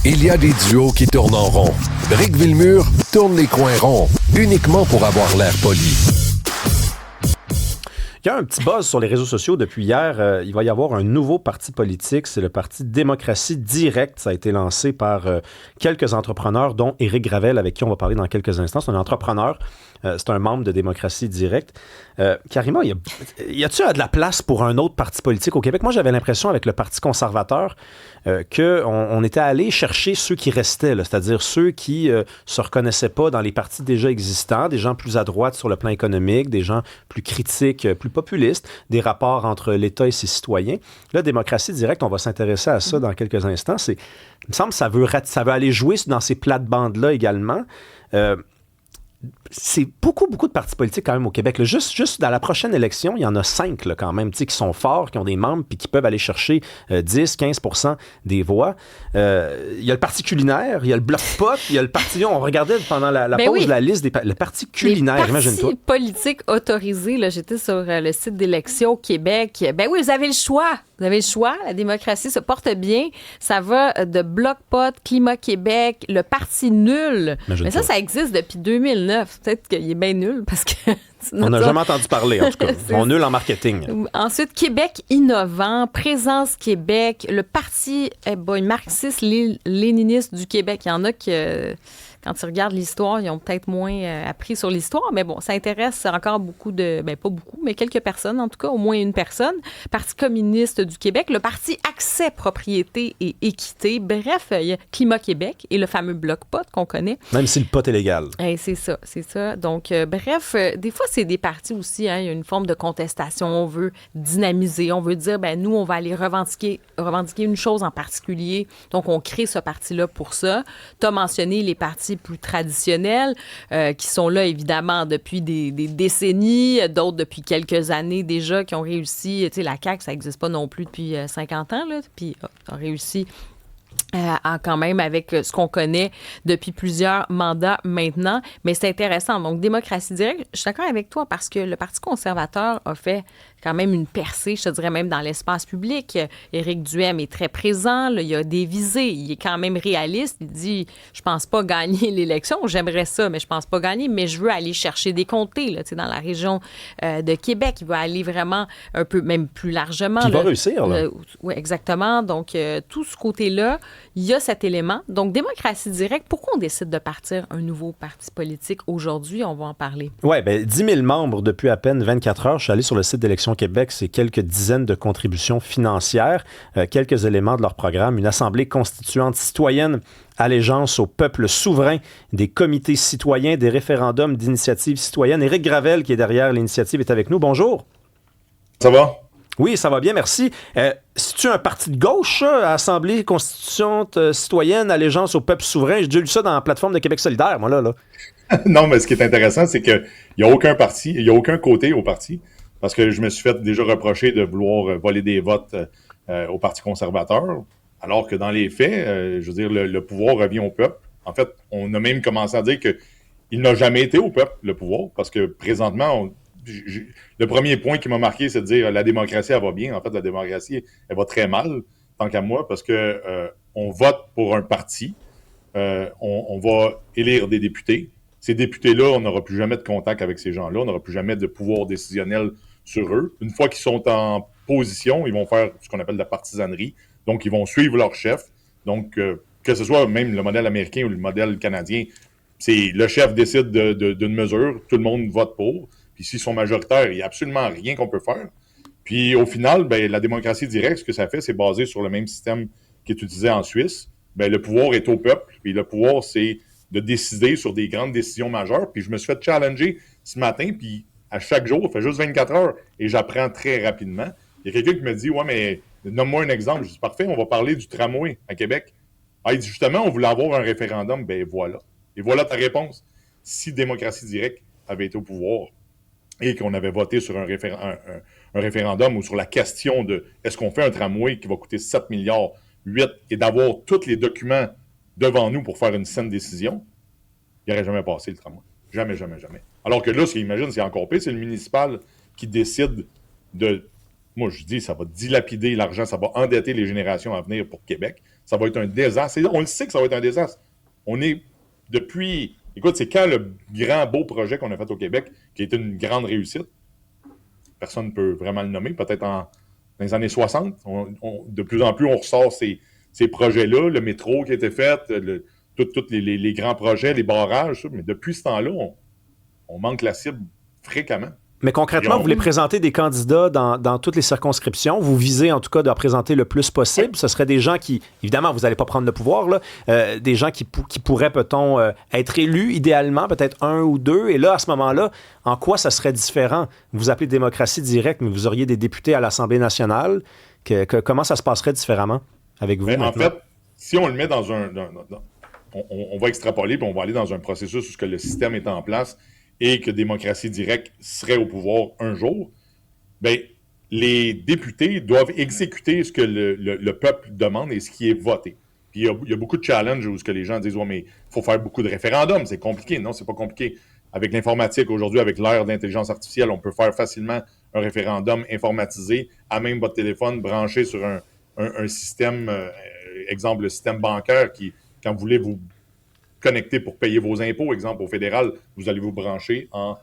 Il y a des duos qui tournent en rond. Rick Villemure tourne les coins ronds, uniquement pour avoir l'air poli. Il y a un petit buzz sur les réseaux sociaux depuis hier. Il va y avoir un nouveau parti politique. C'est le parti Démocratie Directe. Ça a été lancé par quelques entrepreneurs, dont Éric Gravel, avec qui on va parler dans quelques instants. C'est un entrepreneur. C'est un membre de Démocratie Directe. Karima, y a-t-il de la place pour un autre parti politique au Québec? Moi, j'avais l'impression avec le Parti conservateur qu'on était allé chercher ceux qui restaient, là, c'est-à-dire ceux qui se reconnaissaient pas dans les partis déjà existants, des gens plus à droite sur le plan économique, des gens plus critiques, plus populistes, des rapports entre l'État et ses citoyens. Là, Démocratie Directe, on va s'intéresser à ça dans quelques instants. Il me semble que ça veut aller jouer dans ces plates-bandes-là également. C'est beaucoup de partis politiques quand même au Québec. Là, juste dans la prochaine élection, il y en a 5 là, quand même, qui sont forts, qui ont des membres puis qui peuvent aller chercher 10-15% des voix. Il y a le Parti culinaire, il y a le Bloc pot, il y a le Parti... On regardait pendant la pause oui. la liste le Parti culinaire, imagine-toi. Les partis politiques autorisés, là, j'étais sur le site d'élection Québec. Ben oui, vous avez le choix. Vous avez le choix. La démocratie se porte bien. Ça va de Bloc pot, Climat Québec, le Parti nul. Mais ça existe depuis 2009. Peut-être qu'il est bien nul parce que... On n'a jamais entendu parler, en tout cas. Ils sont nuls en marketing. Ensuite, Québec innovant, Présence Québec, le Parti marxiste-léniniste du Québec. Il y en a qui... quand ils regardent l'histoire, ils ont peut-être moins appris sur l'histoire, mais bon, ça intéresse encore beaucoup de... Ben, pas beaucoup, mais quelques personnes, en tout cas, au moins une personne. Parti communiste du Québec, le Parti Accès, Propriété et Équité. Bref, il y a Climat Québec et le fameux Bloc pot qu'on connaît. Même si le pot est légal. C'est ça. Donc, bref, des fois, c'est des partis aussi, hein, il y a une forme de contestation. On veut dynamiser, on veut dire, ben nous, on va aller revendiquer une chose en particulier. Donc, on crée ce parti-là pour ça. Tu as mentionné les partis plus traditionnels qui sont là, évidemment, depuis des décennies, d'autres depuis quelques années déjà, qui ont réussi. Tu sais, la CAQ, ça n'existe pas non plus depuis 50 ans, là, puis a réussi quand même avec ce qu'on connaît depuis plusieurs mandats maintenant. Mais c'est intéressant. Donc, Démocratie Directe, je suis d'accord avec toi parce que le Parti conservateur a fait quand même une percée, je te dirais même dans l'espace public. Éric Duhaime est très présent, là, il a des visées, il est quand même réaliste. Il dit, je pense pas gagner l'élection, j'aimerais ça, mais je pense pas gagner, mais je veux aller chercher des comtés là, dans la région de Québec. Il va aller vraiment un peu, même plus largement. Il va réussir, là. Oui, exactement. Donc, tout ce côté-là, il y a cet élément. Donc, Démocratie Directe, pourquoi on décide de partir un nouveau parti politique aujourd'hui? On va en parler. Oui, 10 000 membres depuis à peine 24 heures. Je suis allé sur le site d'Élection Québec. C'est quelques dizaines de contributions financières, quelques éléments de leur programme, une assemblée constituante citoyenne, allégeance au peuple souverain, des comités citoyens, des référendums d'initiative citoyenne. Éric Gravel, qui est derrière l'initiative, est avec nous. Bonjour. Ça va? Oui, ça va bien, merci. C'est-tu un parti de gauche, ça, Assemblée constituante citoyenne, allégeance au peuple souverain? J'ai déjà lu ça dans la plateforme de Québec solidaire, moi, là. Non, mais ce qui est intéressant, c'est qu'il n'y a aucun parti, il n'y a aucun côté au parti, parce que je me suis fait déjà reprocher de vouloir voler des votes au Parti conservateur, alors que dans les faits, je veux dire, le pouvoir revient au peuple. En fait, on a même commencé à dire qu'il n'a jamais été au peuple, le pouvoir, parce que présentement, le premier point qui m'a marqué, c'est de dire la démocratie, elle va bien. En fait, la démocratie, elle va très mal, tant qu'à moi, parce que on vote pour un parti, on va élire des députés. Ces députés-là, on n'aura plus jamais de contact avec ces gens-là, on n'aura plus jamais de pouvoir décisionnel sur eux. Une fois qu'ils sont en position, ils vont faire ce qu'on appelle de la partisanerie. Donc, ils vont suivre leur chef. Donc, que ce soit même le modèle américain ou le modèle canadien, c'est le chef décide d'une mesure, tout le monde vote pour. Puis s'ils sont majoritaires, il n'y a absolument rien qu'on peut faire. Puis au final, la démocratie directe, ce que ça fait, c'est basé sur le même système qui est utilisé en Suisse. Le pouvoir est au peuple, puis le pouvoir, c'est de décider sur des grandes décisions majeures. Puis je me suis fait challenger ce matin, puis à chaque jour, ça fait juste 24 heures, et j'apprends très rapidement. Il y a quelqu'un qui me dit « Ouais, mais nomme-moi un exemple. » Je dis « Parfait, on va parler du tramway à Québec. » Ah, il dit « Justement, on voulait avoir un référendum. » Ben voilà. Et voilà ta réponse. Si démocratie directe avait été au pouvoir, et qu'on avait voté sur un référendum ou sur la question de est-ce qu'on fait un tramway qui va coûter 7 milliards, 8, et d'avoir tous les documents devant nous pour faire une saine décision, il n'aurait jamais passé le tramway. Jamais. Alors que là, imagine, c'est encore pire, c'est le municipal qui décide de moi, je dis, ça va dilapider l'argent, ça va endetter les générations à venir pour Québec. Ça va être un désastre. On le sait que ça va être un désastre. On est depuis... Écoute, c'est quand le grand beau projet qu'on a fait au Québec, qui a été une grande réussite, personne ne peut vraiment le nommer, peut-être dans les années 60, de plus en plus, on ressort ces projets-là, le métro qui a été fait, tous les grands projets, les barrages, mais depuis ce temps-là, on manque la cible fréquemment. Mais concrètement, vous voulez présenter des candidats dans toutes les circonscriptions. Vous visez en tout cas de représenter le plus possible. Ce seraient des gens qui, évidemment, vous n'allez pas prendre le pouvoir, là, des gens qui pourraient, peut-on, être élus idéalement, peut-être un ou deux. Et là, à ce moment-là, en quoi ça serait différent? Vous appelez démocratie directe, mais vous auriez des députés à l'Assemblée nationale. Comment ça se passerait différemment avec vous? Mais en fait, si on le met dans on va extrapoler puis on va aller dans un processus où le système est en place et que démocratie directe serait au pouvoir un jour, bien, les députés doivent exécuter ce que le peuple demande et ce qui est voté. Puis il y a beaucoup de challenges où les gens disent « Ouais, mais il faut faire beaucoup de référendums, c'est compliqué. » Non, c'est pas compliqué. Avec l'informatique, aujourd'hui, avec l'ère d'intelligence artificielle, on peut faire facilement un référendum informatisé à même votre téléphone, branché sur un système, exemple, le système bancaire qui, quand vous voulez vous connecter pour payer vos impôts, exemple au fédéral, vous allez vous brancher en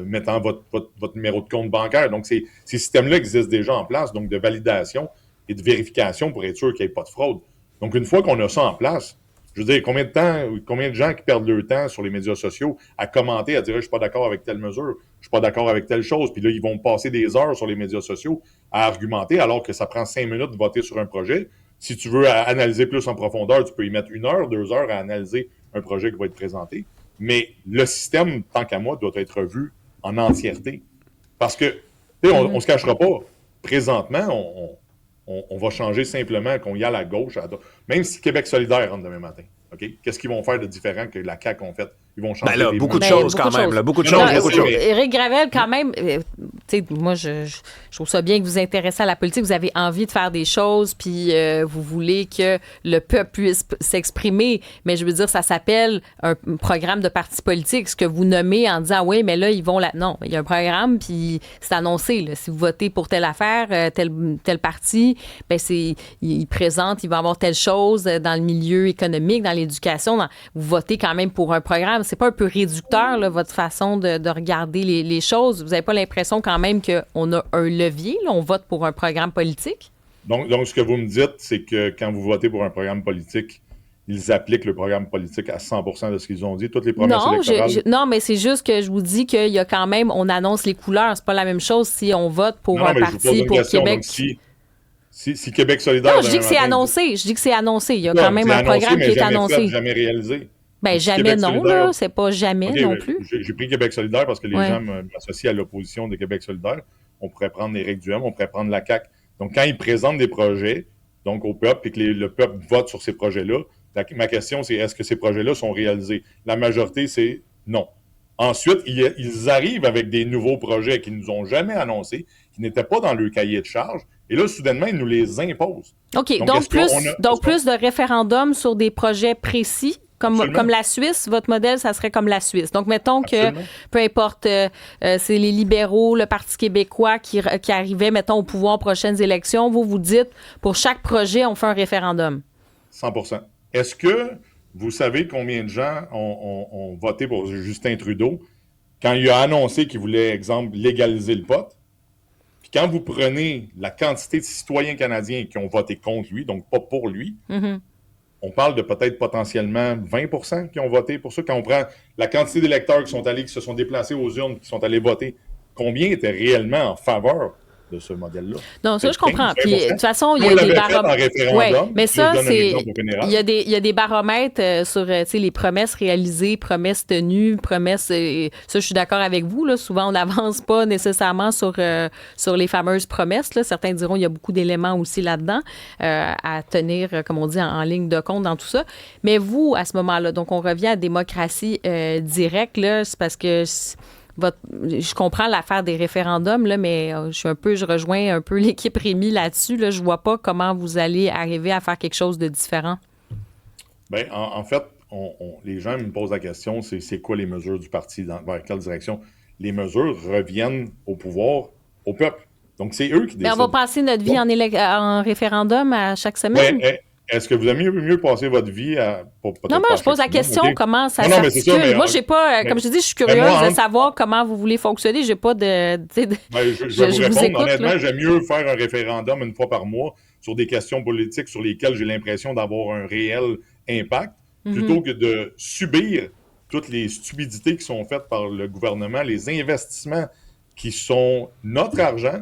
mettant votre numéro de compte bancaire. Donc, ces systèmes-là existent déjà en place, donc de validation et de vérification pour être sûr qu'il n'y ait pas de fraude. Donc, une fois qu'on a ça en place, je veux dire, combien de gens qui perdent leur temps sur les médias sociaux à commenter, à dire « Je suis pas d'accord avec telle mesure, je suis pas d'accord avec telle chose », puis là, ils vont passer des heures sur les médias sociaux à argumenter, alors que ça prend 5 minutes de voter sur un projet. Si tu veux analyser plus en profondeur, tu peux y mettre 1 heure, 2 heures à analyser un projet qui va être présenté. Mais le système, tant qu'à moi, doit être revu en entièreté. Parce que, on ne se cachera pas. Présentement, on va changer simplement qu'on y aille à gauche, même si Québec solidaire rentre demain matin. Okay? Qu'est-ce qu'ils vont faire de différent que la CAQ ont fait? Ils vont changer beaucoup de choses quand même. Beaucoup de choses. Éric Gravel, quand même, moi, je trouve ça bien que vous vous intéressez à la politique. Vous avez envie de faire des choses, puis vous voulez que le peuple puisse s'exprimer. Mais je veux dire, ça s'appelle un programme de parti politique. Ce que vous nommez en disant, oui, mais là, ils vont là. Non, il y a un programme, puis c'est annoncé. Là. Si vous votez pour telle affaire, tel parti, ben il présente, il va avoir telle chose dans le milieu économique, dans l'éducation. Vous votez quand même pour un programme. C'est pas un peu réducteur, là, votre façon de regarder les choses? Vous n'avez pas l'impression quand même qu'on a un levier, là, on vote pour un programme politique? Donc, ce que vous me dites, c'est que quand vous votez pour un programme politique, ils appliquent le programme politique à 100% de ce qu'ils ont dit, toutes les promesses électorales? Non, mais c'est juste que je vous dis qu'il y a quand même, on annonce les couleurs. C'est pas la même chose si on vote pour un parti pour Québec. Donc, si Québec solidaire... Non, je dis que c'est annoncé. Je dis que c'est annoncé. Il y a quand même un programme qui est annoncé. Jamais réalisé. Ben jamais non, là. C'est pas jamais non plus. J'ai pris Québec solidaire parce que les gens m'associent à l'opposition de Québec solidaire. On pourrait prendre Éric Duhem, on pourrait prendre la CAQ. Donc, quand ils présentent des projets, donc au peuple, et que le peuple vote sur ces projets-là, ma question, c'est est-ce que ces projets-là sont réalisés? La majorité, c'est non. Ensuite, ils arrivent avec des nouveaux projets qu'ils ne nous ont jamais annoncés, qui n'étaient pas dans le cahier de charge, et là, soudainement, ils nous les imposent. OK, donc plus de référendums sur des projets précis? Comme la Suisse, votre modèle, ça serait comme la Suisse. Donc, mettons que, peu importe, c'est les libéraux, le Parti québécois qui arrivait, mettons, au pouvoir aux prochaines élections. Vous dites, pour chaque projet, on fait un référendum. 100%. Est-ce que vous savez combien de gens ont voté pour Justin Trudeau quand il a annoncé qu'il voulait, exemple, légaliser le pot? Puis quand vous prenez la quantité de citoyens canadiens qui ont voté contre lui, donc pas pour lui, on parle de peut-être potentiellement 20% qui ont voté pour ça. Quand on prend la quantité d'électeurs qui se sont déplacés aux urnes, qui sont allés voter, combien étaient réellement en faveur de ce modèle-là? Non, ça, je comprends. Puis, de toute façon, il y a des baromètres. Oui, mais ça, c'est. Il y a des baromètres sur les promesses réalisées, promesses tenues, promesses. Ça, je suis d'accord avec vous. Là, souvent, on n'avance pas nécessairement sur les fameuses promesses. Là. Certains diront qu'il y a beaucoup d'éléments aussi là-dedans à tenir, comme on dit, en ligne de compte dans tout ça. Mais vous, à ce moment-là, donc, on revient à démocratie directe, là, c'est parce que. Je comprends l'affaire des référendums, là, mais je rejoins un peu l'équipe Rémi là-dessus. Là, je vois pas comment vous allez arriver à faire quelque chose de différent. Bien, en fait, les gens me posent la question, c'est quoi les mesures du parti, vers quelle direction? Les mesures reviennent au pouvoir, au peuple. Donc, c'est eux qui Mais décident. on va passer notre vie en référendum à chaque semaine. Est-ce que vous aimez mieux passer votre vie à... Non, je pose la question, okay. Comment ça s'articule. Moi, j'ai pas, comme je dis, je suis curieuse de savoir comment vous voulez fonctionner. J'ai pas de... je vais vous répondre, honnêtement, j'aime mieux faire un référendum une fois par mois sur des questions politiques sur lesquelles j'ai l'impression d'avoir un réel impact, plutôt que de subir toutes les stupidités qui sont faites par le gouvernement, les investissements qui sont notre argent,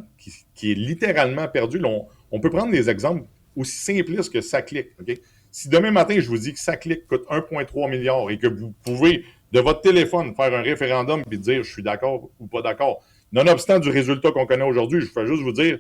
qui est littéralement perdu. Là, on peut prendre des exemples aussi simplistes que SACLIC. Okay? Si demain matin, je vous dis que SACLIC coûte 1,3 milliard et que vous pouvez, de votre téléphone, faire un référendum et dire je suis d'accord ou pas d'accord, nonobstant du résultat qu'on connaît aujourd'hui, je vais juste vous dire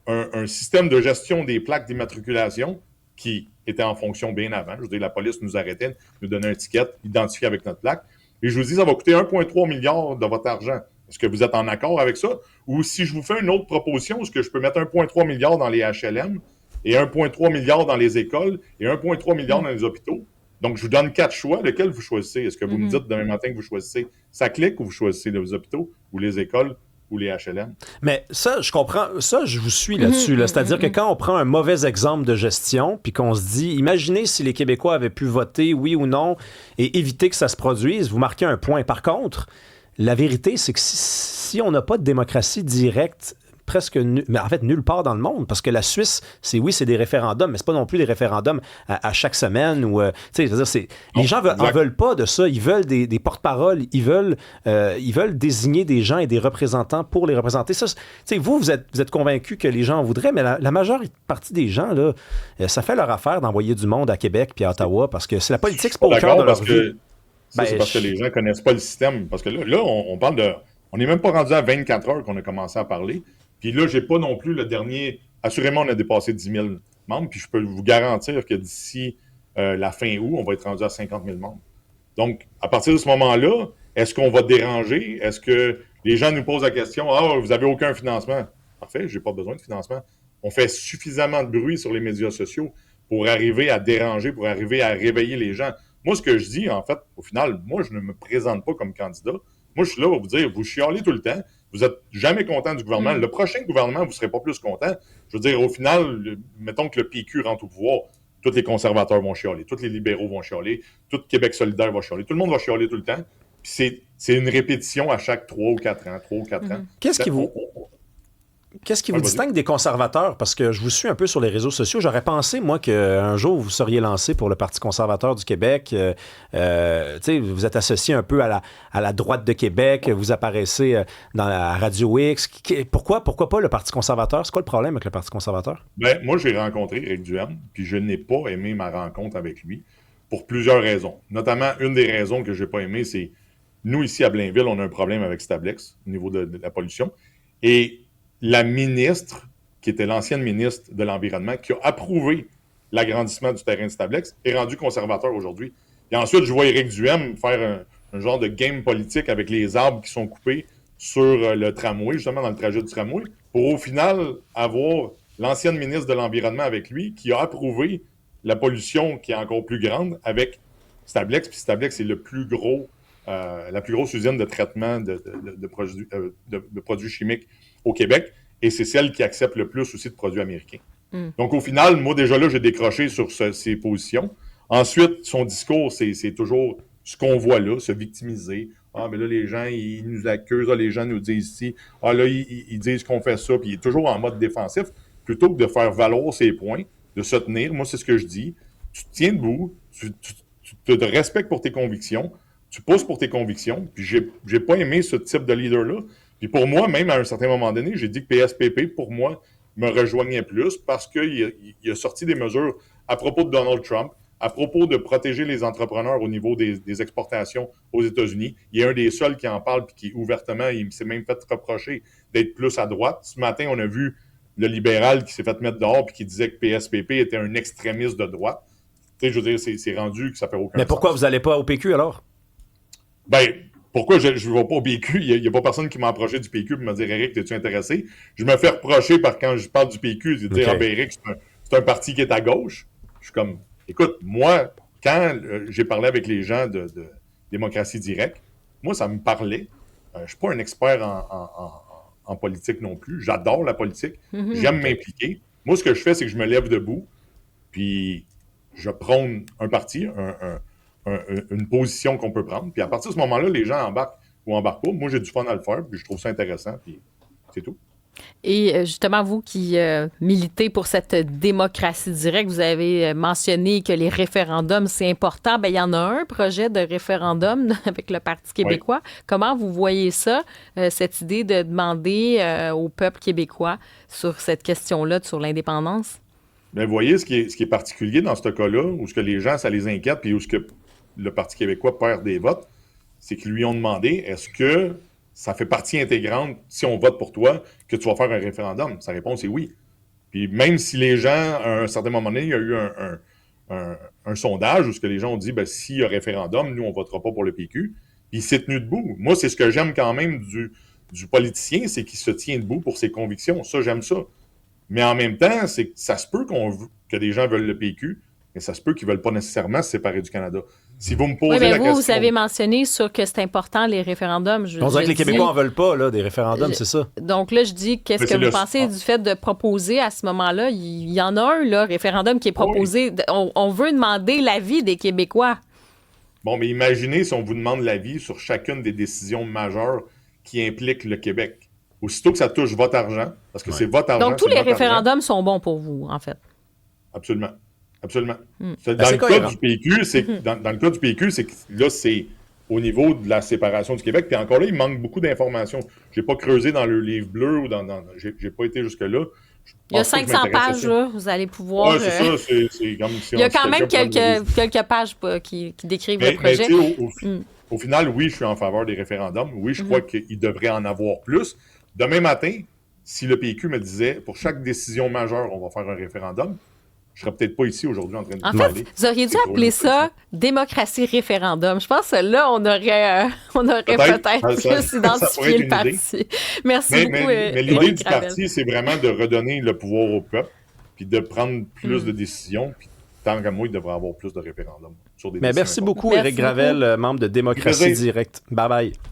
un système de gestion des plaques d'immatriculation qui était en fonction bien avant. Je veux dire, la police nous arrêtait, nous donnait un ticket identifié avec notre plaque. Et je vous dis, ça va coûter 1,3 milliard de votre argent. Est-ce que vous êtes en accord avec ça? Ou si je vous fais une autre proposition, est-ce que je peux mettre 1,3 milliard dans les HLM et 1,3 milliard dans les écoles et 1,3 milliard dans les hôpitaux? Donc, je vous donne 4 choix. Lequel vous choisissez? Est-ce que vous me dites demain matin que vous choisissez SACLIC ou vous choisissez les hôpitaux ou les écoles ou les HLM? Mais ça, je comprends. Ça, je vous suis là-dessus. Là. C'est-à-dire que quand on prend un mauvais exemple de gestion puis qu'on se dit, imaginez si les Québécois avaient pu voter oui ou non et éviter que ça se produise, vous marquez un point. Par contre, la vérité, c'est que si on n'a pas de démocratie directe, mais en fait nulle part dans le monde, parce que la Suisse, c'est des référendums, mais c'est pas non plus des référendums à chaque semaine ou tu sais, les gens en veulent pas de ça, ils veulent des porte-paroles, ils veulent désigner des gens et des représentants pour les représenter. Ça, tu sais, vous êtes convaincus que les gens en voudraient, mais la majeure partie des gens là, ça fait leur affaire d'envoyer du monde à Québec puis à Ottawa parce que c'est la politique, c'est pas au cœur de leur vie. C'est parce que les gens connaissent pas le système, parce que là on parle de, on n'est même pas rendu à 24 heures qu'on a commencé à parler. Puis là, j'ai pas non plus le dernier... Assurément, on a dépassé 10 000 membres, puis je peux vous garantir que d'ici la fin août, on va être rendu à 50 000 membres. Donc, à partir de ce moment-là, est-ce qu'on va déranger? Est-ce que les gens nous posent la question « Ah, vous n'avez aucun financement? » Parfait, j'ai pas besoin de financement. On fait suffisamment de bruit sur les médias sociaux pour arriver à déranger, pour arriver à réveiller les gens. Moi, ce que je dis, en fait, au final, moi, je ne me présente pas comme candidat. Moi, je suis là pour vous dire, vous chialez tout le temps. Vous n'êtes jamais content du gouvernement. Le prochain gouvernement, vous ne serez pas plus content. Je veux dire, au final, mettons que le PQ rentre au pouvoir, tous les conservateurs vont chialer, tous les libéraux vont chialer, tout Québec solidaire va chialer, tout le monde va chialer tout le temps. Puis c'est une répétition à chaque 3 ou 4 ans. Qu'est-ce qui vous distingue des conservateurs? Parce que je vous suis un peu sur les réseaux sociaux. J'aurais pensé, moi, qu'un jour, vous seriez lancé pour le Parti conservateur du Québec. Vous êtes associé un peu à la droite de Québec. Vous apparaissez dans la Radio X. Pourquoi pas le Parti conservateur? C'est quoi le problème avec le Parti conservateur? Ben, moi, j'ai rencontré Éric Duhaime, puis je n'ai pas aimé ma rencontre avec lui pour plusieurs raisons. Notamment, une des raisons que je n'ai pas aimé, c'est nous, ici à Blainville, on a un problème avec Stablex au niveau de la pollution. Et la ministre, qui était l'ancienne ministre de l'Environnement, qui a approuvé l'agrandissement du terrain de Stablex, est rendue conservateur aujourd'hui. Et ensuite, je vois Éric Duhaime faire un genre de game politique avec les arbres qui sont coupés sur le tramway, justement dans le trajet du tramway, pour au final avoir l'ancienne ministre de l'Environnement avec lui, qui a approuvé la pollution qui est encore plus grande avec Stablex. Puis Stablex, c'est la plus grosse usine de traitement de produits chimiques au Québec, et c'est celle qui accepte le plus aussi de produits américains. Donc, au final, moi, déjà là, j'ai décroché sur ses positions. Ensuite, son discours, c'est toujours ce qu'on voit là, se victimiser. Ah, mais là, les gens, ils nous accusent. Ah, les gens nous disent ici. Ah, là, ils disent qu'on fait ça. Puis il est toujours en mode défensif. Plutôt que de faire valoir ses points, de se tenir, moi, c'est ce que je dis. Tu te tiens debout, tu te respectes pour tes convictions, tu pousses pour tes convictions. Puis j'ai pas aimé ce type de leader-là. Puis pour moi, même à un certain moment donné, j'ai dit que PSPP, pour moi, me rejoignait plus parce qu'il a sorti des mesures à propos de Donald Trump, à propos de protéger les entrepreneurs au niveau des exportations aux États-Unis. Il est un des seuls qui en parle puis qui, ouvertement, il s'est même fait reprocher d'être plus à droite. Ce matin, on a vu le libéral qui s'est fait mettre dehors puis qui disait que PSPP était un extrémiste de droite. Tu sais, je veux dire, c'est rendu que ça fait aucun sens. Mais pourquoi vous n'allez pas au PQ, alors? Ben, pourquoi je ne vais pas au PQ? Il n'y a pas personne qui m'a approché du PQ pour me dire « Éric, es-tu intéressé? » Je me fais reprocher par quand je parle du PQ, de dire « Ah ben Éric, c'est un parti qui est à gauche. » Je suis comme, écoute, moi, quand j'ai parlé avec les gens de démocratie directe, moi, ça me parlait. Je ne suis pas un expert en en politique non plus. J'adore la politique. J'aime m'impliquer. Moi, ce que je fais, c'est que je me lève debout, puis je prône un parti, une position qu'on peut prendre. Puis à partir de ce moment-là, les gens embarquent ou embarquent pas. Moi, j'ai du fun à le faire, puis je trouve ça intéressant, puis c'est tout. Et justement, vous qui militez pour cette démocratie directe, vous avez mentionné que les référendums, c'est important. Bien, il y en a un projet de référendum avec le Parti québécois. Oui. Comment vous voyez ça, cette idée de demander au peuple québécois sur cette question-là, sur l'indépendance? Bien, vous voyez, ce qui est particulier dans ce cas-là, où ce que les gens, ça les inquiète, puis où ce que le Parti québécois perd des votes, c'est qu'ils lui ont demandé, est-ce que ça fait partie intégrante, si on vote pour toi, que tu vas faire un référendum? Sa réponse est oui. Puis même si les gens, à un certain moment donné, il y a eu un sondage où ce que les gens ont dit, ben, s'il y a référendum, nous, on ne votera pas pour le PQ. Puis il s'est tenu debout. Moi, c'est ce que j'aime quand même du politicien, c'est qu'il se tient debout pour ses convictions. Ça, j'aime ça. Mais en même temps, c'est que ça se peut que des gens veulent le PQ, mais ça se peut qu'ils ne veulent pas nécessairement se séparer du Canada. Si vous me posez la question... Vous avez mentionné sur que c'est important, les référendums. On dirait que les Québécois n'en veulent pas, là, des référendums, c'est ça. Donc là, je dis, qu'est-ce que vous pensez du fait de proposer à ce moment-là? Il y en a un, là, référendum qui est proposé. Oui. On veut demander l'avis des Québécois. Bon, mais imaginez si on vous demande l'avis sur chacune des décisions majeures qui impliquent le Québec. Aussitôt que ça touche votre argent, parce que c'est votre argent. Donc tous les référendums sont bons pour vous, en fait. Absolument. Absolument. Dans le cas du PQ, dans le cas du PQ, c'est que là, c'est au niveau de la séparation du Québec. Puis encore là, il manque beaucoup d'informations. Je n'ai pas creusé dans le livre bleu ou j'ai pas été jusque-là. Il y a 500 pages, là. Vous allez pouvoir... Oui, c'est ça. C'est comme si il y a quand même quelques pages qui décrivent le projet. Au final, oui, je suis en faveur des référendums. Oui, je crois qu'il devrait en avoir plus. Demain matin, si le PQ me disait, pour chaque décision majeure, on va faire un référendum, je serais peut-être pas ici aujourd'hui en train de parler. En fait, vous auriez dû appeler ça démocratie référendum. Je pense que là, on aurait peut-être plus identifié le parti. Merci beaucoup. Mais l'idée du parti, c'est vraiment de redonner le pouvoir au peuple, puis de prendre plus de décisions. Puis tant qu'à moi, il devrait y avoir plus de référendums sur des décisions. Merci beaucoup, Éric Gravel, membre de Démocratie Directe. Bye bye.